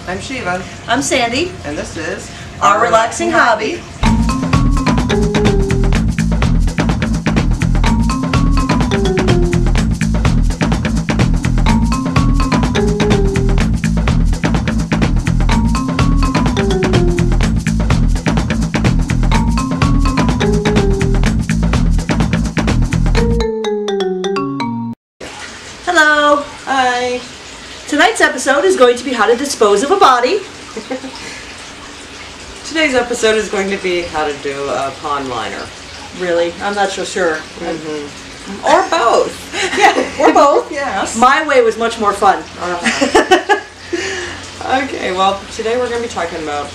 I'm Shiva. I'm Sandy. And this is Our Relaxing Hobby. Hello. Hi. Tonight's episode is going to be how to dispose of a body. Today's episode is going to be how to do a pond liner. Really? I'm not so sure. Or both. Yeah, or both. Yes. My way was much more fun. Okay, well, today we're going to be talking about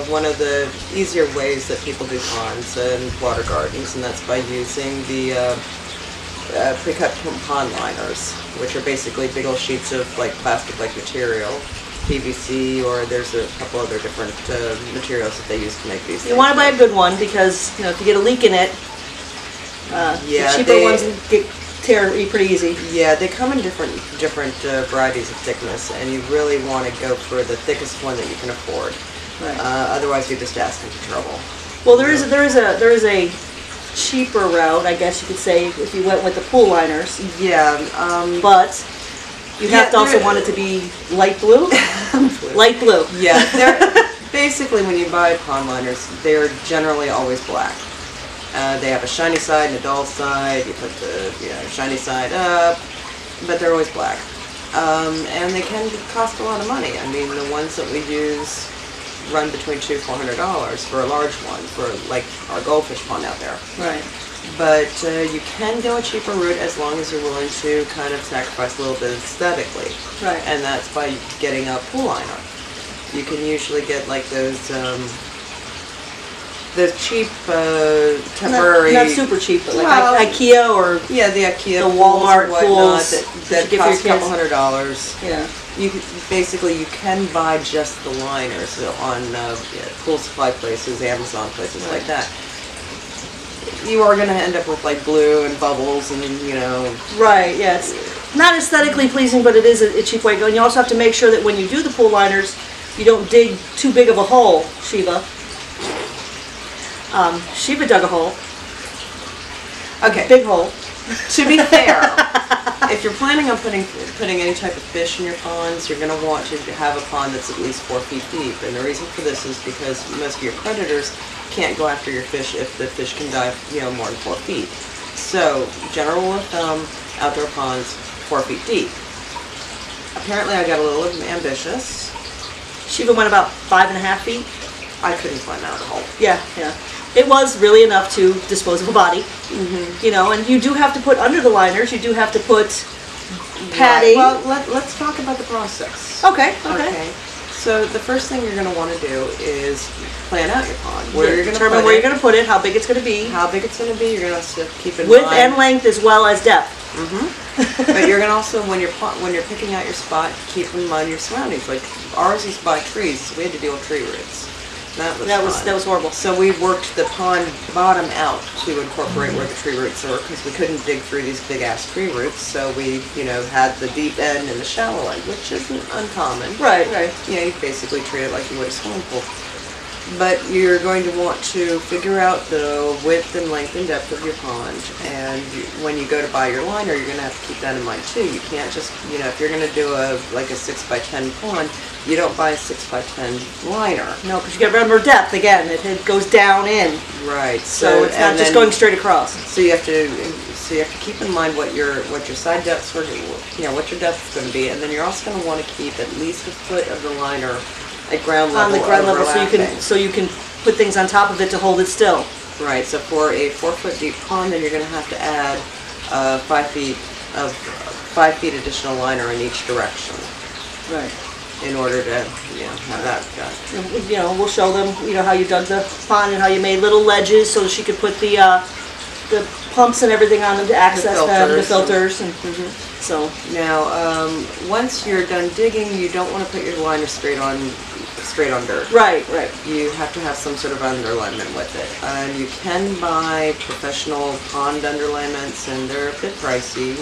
one of the easier ways that people do ponds and water gardens, and that's by using the pre-cut pond liners, which are basically big old sheets of like plastic-like material, PVC, or there's a couple other different materials that they use to make these things. You want to buy a good one because, you know, if you get a leak in it, the cheaper ones tear pretty easy. Yeah, they come in different varieties of thickness, and you really want to go for the thickest one that you can afford. Right. Otherwise, you're just asking for trouble. Well, there is a cheaper route, I guess you could say, if you went with the pool liners. Yeah, but you have to also want it to be light blue. Light blue. Yeah, they're basically when you buy pond liners, they're generally always black. They have a shiny side and a dull side. You put the shiny side up, but they're always black, and they can cost a lot of money. I mean, the ones that we use run between $200–400 for a large one, for like our goldfish pond out there. Right. But you can go a cheaper route as long as you're willing to kind of sacrifice a little bit aesthetically. Right. And that's by getting a pool liner. You can usually get like those cheap temporary. Not super cheap, but like IKEA or the IKEA, the Walmart pools that cost a couple $100. Yeah. You can buy just the liners on pool supply places, Amazon places like that. You are going to end up with like glue and bubbles and Right. Yeah. It's not aesthetically pleasing, but it is a cheap way to go. And you also have to make sure that when you do the pool liners, you don't dig too big of a hole, Shiva. Shiva dug a hole. Okay. Big hole. To be fair, if you're planning on putting any type of fish in your ponds, you're going to want to have a pond that's at least 4 feet deep. And the reason for this is because most of your predators can't go after your fish if the fish can dive, more than 4 feet. So, general rule of thumb, outdoor ponds, 4 feet deep. Apparently, I got a little ambitious. Shiva went about 5.5 feet. I couldn't climb out of the hole. Yeah, yeah. It was really enough to dispose of a body. And you do have to put under the liners, you do have to put padding. Right. Well, let's talk about the process. Okay. So the first thing you're going to want to do is plan out your pond. Where you're going to determine where you're going to put it, how big it's going to be. How big it's going to be, you're going to have to keep in mind. Width and length as well as depth. But you're going to also, when you're picking out your spot, keep in mind your surroundings. Like ours is by trees, so we had to deal with tree roots. That was horrible. So we worked the pond bottom out to incorporate where the tree roots are, because we couldn't dig through these big ass tree roots. So we, had the deep end and the shallow end, which isn't uncommon. Right. You basically treat it like you would a swimming pool. But you're going to want to figure out the width and length and depth of your pond, and when you go to buy your liner, you're going to have to keep that in mind too. You can't just, if you're going to do a 6x10 pond, you don't buy a 6x10 liner. No, because you got to remember depth again. It goes down in. Right. So it's not just going straight across. So you have to keep in mind what your side depths are, what your depth is going to be, and then you're also going to want to keep at least a foot of the liner at ground level. On the ground level, so you can put things on top of it to hold it still. Right. So for a 4 foot deep pond, then you're going to have to add 5 feet additional liner in each direction. Right. In order to have that done. We'll show them how you dug the pond and how you made little ledges so she could put the pumps and everything on them to access the filters. So now, once you're done digging, you don't want to put your liner straight on dirt. Right. You have to have some sort of underlayment with it. You can buy professional pond underlayments, and they're a bit pricey.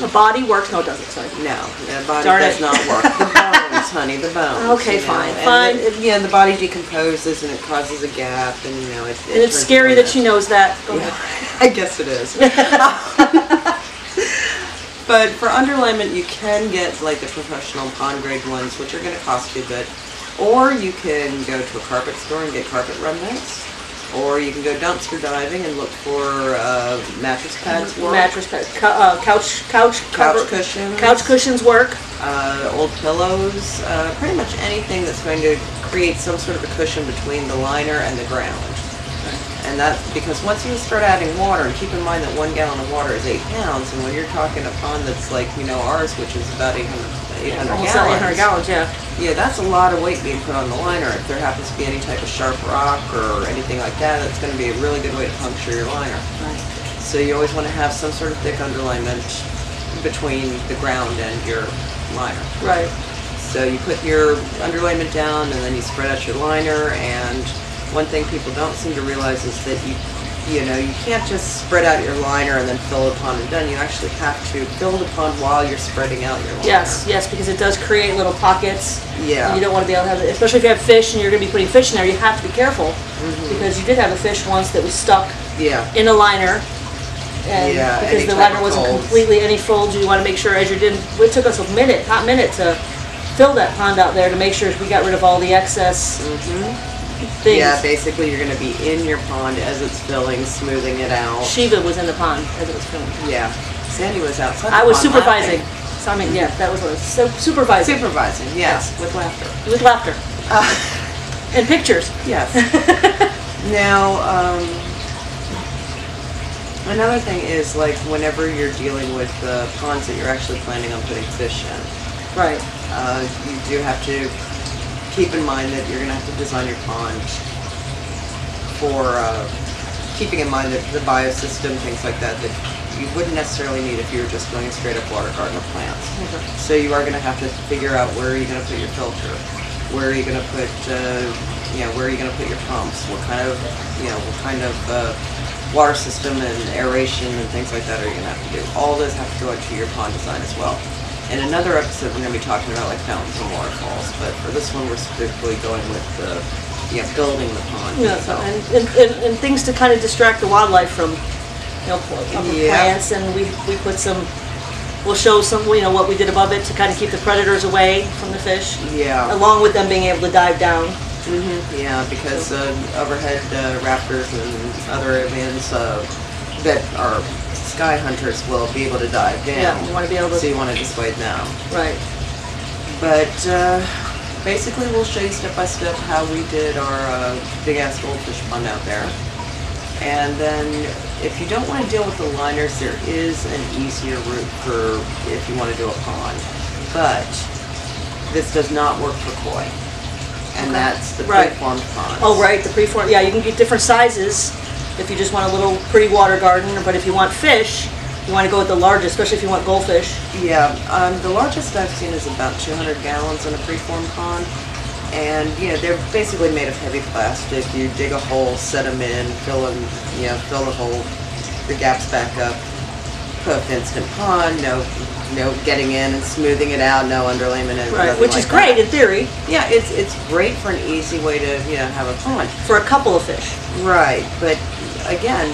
A body works? No, it doesn't. Sorry. No, a body does not work. The bones, honey, the bones. Okay, you know? fine, And fine. The body decomposes and it causes a gap, and you know, and it's scary that she knows that. Go ahead. I guess it is. But for underlayment, you can get like the professional pond grade ones, which are going to cost you a bit. Or you can go to a carpet store and get carpet remnants. Or you can go dumpster diving and look for mattress pads work. Mattress pads, couch Cushions. Couch cushions work. Old pillows. Pretty much anything that's going to create some sort of a cushion between the liner and the ground. And that's because once you start adding water, and keep in mind that 1 gallon of water is 8 pounds, and when you're talking a pond that's like, you know, ours, which is about 800 Almost gallons. 800 gallons, yeah. Yeah, that's a lot of weight being put on the liner. If there happens to be any type of sharp rock or anything like that, that's going to be a really good way to puncture your liner. Right. So you always want to have some sort of thick underlayment between the ground and your liner. Right. So you put your underlayment down, and then you spread out your liner. And one thing people don't seem to realize is that you can't just spread out your liner and then fill the pond and done. You actually have to fill the pond while you're spreading out your liner. Yes, because it does create little pockets. Yeah. And you don't want to be able to have it, especially if you have fish and you're going to be putting fish in there, you have to be careful. Because you did have a fish once that was stuck in a liner. And because the liner wasn't completely any folds, you want to make sure as you're doing, it took us a hot minute to fill that pond out there to make sure we got rid of all the excess things. Yeah, basically you're going to be in your pond as it's filling, smoothing it out. Shiva was in the pond as it was filling. Yeah. Sandy was outside. I was supervising. So, I mean, yeah, that was what it was. Supervising. Supervising, yes, with laughter. With laughter. And pictures. Yes. Now, another thing is, like, whenever you're dealing with ponds that you're actually planning on putting fish in, right? You do have to keep in mind that you're going to have to design your pond for keeping in mind that the biosystem, things like that, that you wouldn't necessarily need if you were just going a straight up water garden of plants. So you are going to have to figure out where are you going to put your filter, where are you going to put, where are you going to put your pumps, what kind of water system and aeration and things like that are you going to have to do. All those have to go into your pond design as well. In another episode, we're going to be talking about like fountains and waterfalls, but for this one, we're specifically going with building the pond. Yeah, and things to kind of distract the wildlife from, plants, and we put some. We'll show some, what we did above it to kind of keep the predators away from the fish. Yeah. Along with them being able to dive down. Yeah, because overhead raptors and other aliens that are sky hunters will be able to dive down. Yeah, you want to be able to. So you want to dissuade them. Right. But basically, we'll show you step by step how we did our big ass goldfish pond out there. And then, if you don't want to deal with the liners, there is an easier route for if you want to do a pond. But this does not work for koi. And that's the preformed ponds. Oh, right, the preformed. Yeah, you can get different sizes if you just want a little pretty water garden. But if you want fish, you want to go with the largest, especially if you want goldfish. Yeah, the largest I've seen is about 200 gallons in a preformed pond. And, they're basically made of heavy plastic. You dig a hole, set them in, fill the hole, the gaps back up, put a fenced-in pond, no getting in and smoothing it out, no underlayment, right, which is great in theory. Yeah, it's great for an easy way to have a pond for a couple of fish. Right, but again,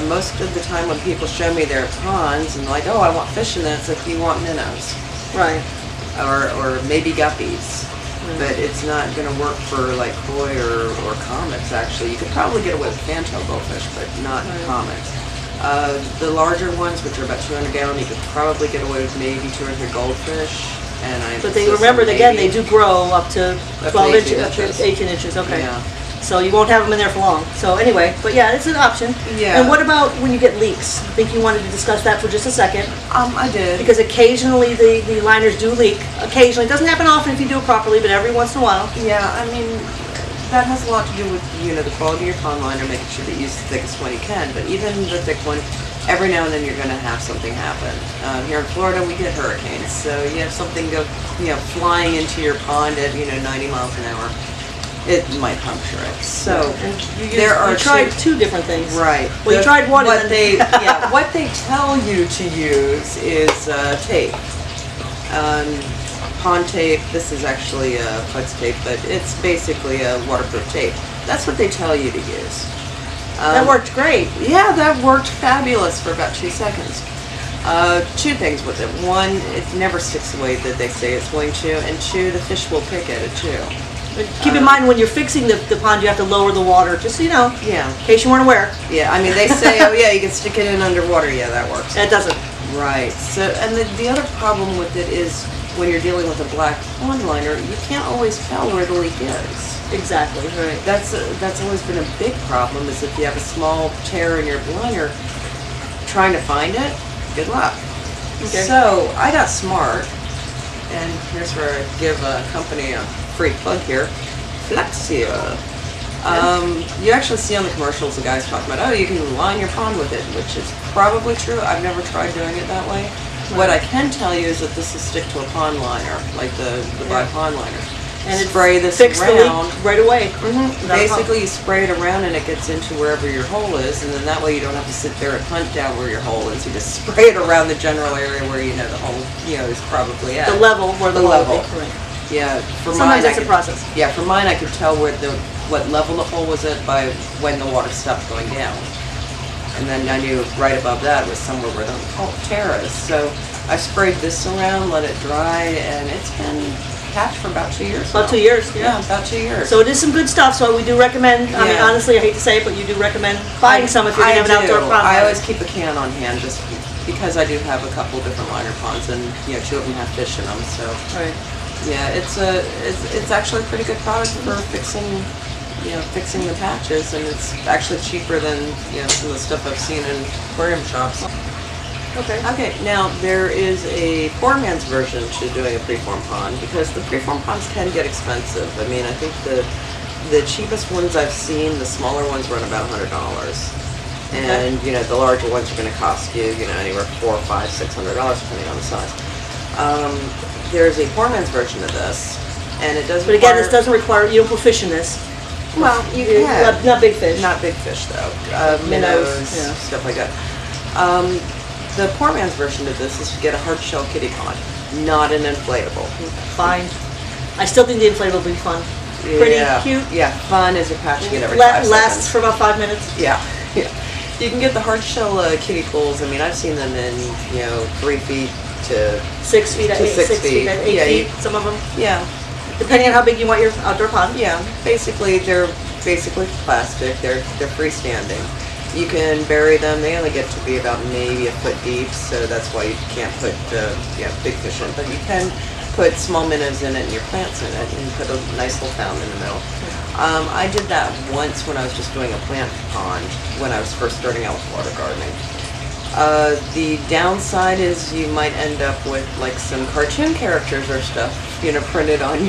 most of the time when people show me their ponds and like, oh, I want fish in that, it's like you want minnows, right, or maybe guppies. But it's not going to work for like koi or comets. Actually, you could probably get away with fantail goldfish, but not comets. The larger ones, which are about 200 gallon, you could probably get away with maybe 2 or 3 goldfish. But they remember again, they do grow up to 12 inches, up to 18 inches. Okay. Yeah. So you won't have them in there for long. So anyway, but yeah, it's an option. Yeah. And what about when you get leaks? I think you wanted to discuss that for just a second. I did. Because occasionally the liners do leak. Occasionally, it doesn't happen often if you do it properly, but every once in a while. Yeah, I mean, that has a lot to do with the quality of your pond liner, making sure that you use the thickest one you can. But even the thick one, every now and then you're going to have something happen. Here in Florida, we get hurricanes, so you have something go flying into your pond at 90 miles an hour. It might puncture it. So you tried two different things. Right. Well, you tried one. What they what they tell you to use is tape. pond tape. This is actually flex tape, but it's basically a waterproof tape. That's what they tell you to use. That worked great. Yeah, that worked fabulous for about 2 seconds. Two things with it. One, it never sticks the way that they say it's going to, and two, the fish will pick at it too. But keep in mind when you're fixing the pond, you have to lower the water, just so you know. Yeah. In case you weren't aware. Yeah, I mean, they say, oh yeah, you can stick it in underwater. Yeah, that works. It doesn't. Right. So, and the other problem with it is when you're dealing with a black pond liner, you can't always tell where the leak is. Exactly. Right. That's always been a big problem, is if you have a small tear in your liner, trying to find it, good luck. Okay. So I got smart, and here's where I give a company a free plug here. Flexia. You actually see on the commercials the guys talking about, oh, you can line your pond with it, which is probably true. I've never tried doing it that way. Right. What I can tell you is that this will stick to a pond liner, like the black pond liner. And spray this fix around the leak right away. Basically, you spray it around and it gets into wherever your hole is, and then that way you don't have to sit there and hunt down where your hole is. You just spray it around the general area where you know the hole, is probably at. The level where the level. Right. Yeah. For sometimes mine, it's a process. Yeah, for mine I could tell what level the hole was at by when the water stopped going down, and then I knew right above that was somewhere where the tear is. So I sprayed this around, let it dry, and it's been patched for about 2 years. About 2 years, yeah. Yeah, about 2 years. So it is some good stuff. So we do recommend. I mean, honestly, I hate to say it, but you do recommend buying some if you're gonna have an outdoor pond. I always keep a can on hand, just because I do have a couple different liner ponds, and 2 of them have fish in them. So right. Yeah, it's actually a pretty good product for fixing the patches, and it's actually cheaper than some of the stuff I've seen in aquarium shops. Okay, now there is a poor man's version to doing a preform pond, because the preform ponds can get expensive. I mean, I think the cheapest ones I've seen, the smaller ones, run about $100, and the larger ones are going to cost you anywhere from $400, $500, $600 depending on the size. There's a poor man's version of this, and it does. But again, this doesn't require, you don't put fish in this. Well, you can. Not big fish. Not big fish though. Minnows, stuff like that. The poor man's version of this is to get a hard shell kiddie pond, not an inflatable. Fine. I still think the inflatable would be fun. Pretty cute. Yeah, fun is a patching it every 5 seconds. Lasts for about 5 minutes. Yeah. You can get the hard shell kiddie pools. I mean, I've seen them in 3 feet to 6 feet, to 6 feet, 8 feet. Some of them. Yeah. Depending on how big you want your outdoor pond. Yeah. Basically, they're plastic. They're freestanding. You can bury them. They only get to be about maybe a foot deep, so that's why you can't put big fish in. But you can put small minnows in it and your plants in it, and put a nice little fountain in the middle. I did that once when I was just doing a plant pond when I was first starting out with water gardening. The downside is you might end up with like some cartoon characters or stuff, printed on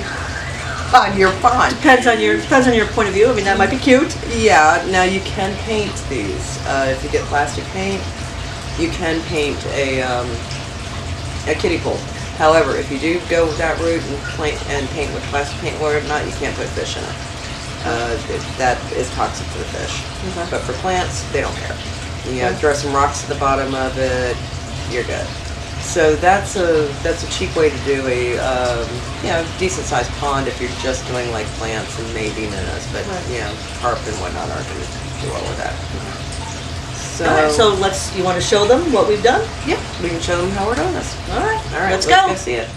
your pond. Depends on your point of view. I mean, that might be cute. Yeah. Now you can paint these. If you get plastic paint, you can paint a kiddie pool. However, if you do go with that route and paint with plastic paint or not, you can't put fish in it. That is toxic to the fish. Okay. But for plants, they don't care. Throw some rocks at the bottom of it, you're good. So that's a cheap way to do a decent sized pond if you're just doing like plants and maybe minnows, but carp and whatnot aren't going to do all of that. So, all right, so you want to show them what we've done? Yeah, we can show them how we're doing this. All right, let's go see it.